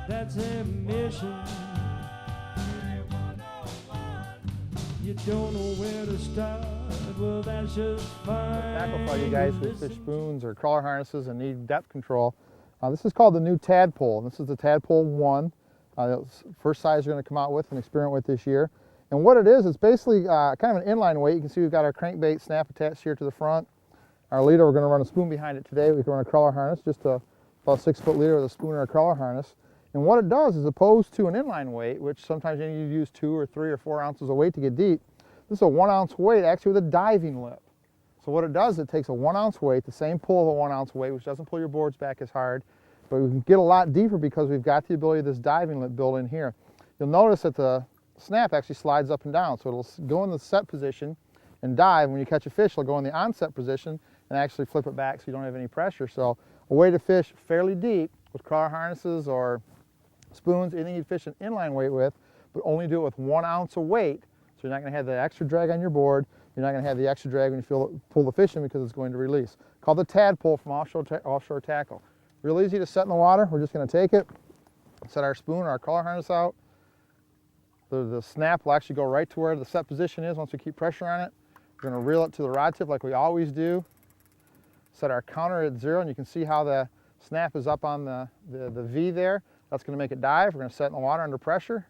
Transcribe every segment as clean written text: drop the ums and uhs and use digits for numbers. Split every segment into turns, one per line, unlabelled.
That's a mission. You don't know where to start. Well, that's just fine.
Tackle for you guys who fish spoons or crawler harnesses and need depth control. This is called the new Tadpole. This is the Tadpole 1. First size we're going to come out with and experiment with this year. And what it is, it's basically kind of an inline weight. You can see we've got our crankbait snap attached here to the front. Our leader, we're going to run a spoon behind it today. We can run a crawler harness, just about 6-foot leader with a spoon or a crawler harness. And what it does, as opposed to an inline weight, which sometimes you need to use 2 or 3 or 4 ounces of weight to get deep, this is a 1 ounce weight actually with a diving lip. So what it does, it takes a 1 ounce weight, the same pull of a 1 ounce weight, which doesn't pull your boards back as hard, but we can get a lot deeper because we've got the ability of this diving lip built in here. You'll notice that the snap actually slides up and down, so it'll go in the set position and dive. When you catch a fish, it'll go in the onset position and actually flip it back so you don't have any pressure. So a way to fish fairly deep with crawler harnesses or spoons, anything you'd fish an inline weight with, but only do it with 1 ounce of weight. So you're not going to have the extra drag on your board. You're not going to have the extra drag when you pull the fish in because it's going to release. Called the Tadpole from Offshore Tackle. Real easy to set in the water. We're just going to take it, set our spoon or our crawler harness out. The snap will actually go right to where the set position is once we keep pressure on it. We're going to reel it to the rod tip like we always do. Set our counter at 0, and you can see how the snap is up on the V there. That's going to make it dive. We're going to set it in the water under pressure,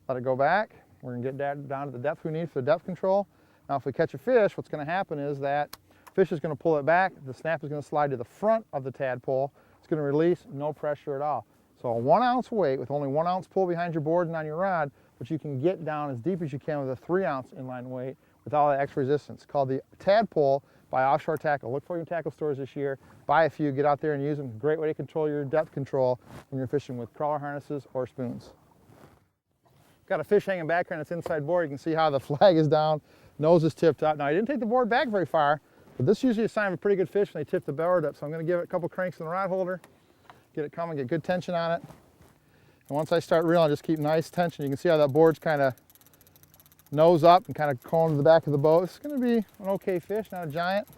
let it go back. We're going to get that down to the depth we need for the depth control. Now if we catch a fish, what's going to happen is that fish is going to pull it back, the snap is going to slide to the front of the tadpole, it's going to release, no pressure at all. So a 1 ounce weight with only 1 ounce pull behind your board and on your rod, but you can get down as deep as you can with a 3 ounce inline weight with all that extra resistance. Called the Tadpole by Offshore Tackle. Look for your tackle stores this year, buy a few, get out there and use them. Great way to control your depth control when you're fishing with crawler harnesses or spoons. Got a fish hanging back here on its inside board. You can see how the flag is down, nose is tipped up. Now I didn't take the board back very far, but this is usually a sign of a pretty good fish when they tip the board up. So I'm going to give it a couple cranks in the rod holder, get it coming, get good tension on it. And once I start reeling, just keep nice tension. You can see how that board's kind of nose up and kind of going to the back of the boat. It's going to be an okay fish, not a giant.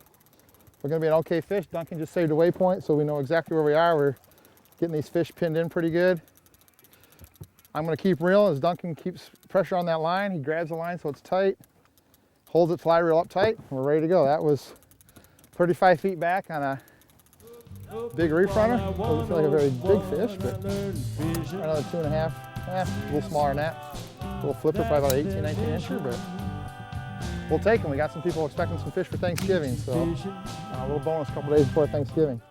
We're going to be an okay fish. Duncan just saved a waypoint, so we know exactly where we are. We're getting these fish pinned in pretty good. I'm going to keep reeling as Duncan keeps pressure on that line. He grabs the line so it's tight, holds it fly reel up tight, and we're ready to go. That was 35 feet back on a big reef runner. Doesn't feel like a very big fish, but another 2.5, a little smaller than that. A little flipper, probably about 18, 19 incher, but we'll take them. We got some people expecting some fish for Thanksgiving, so a little bonus a couple days before Thanksgiving.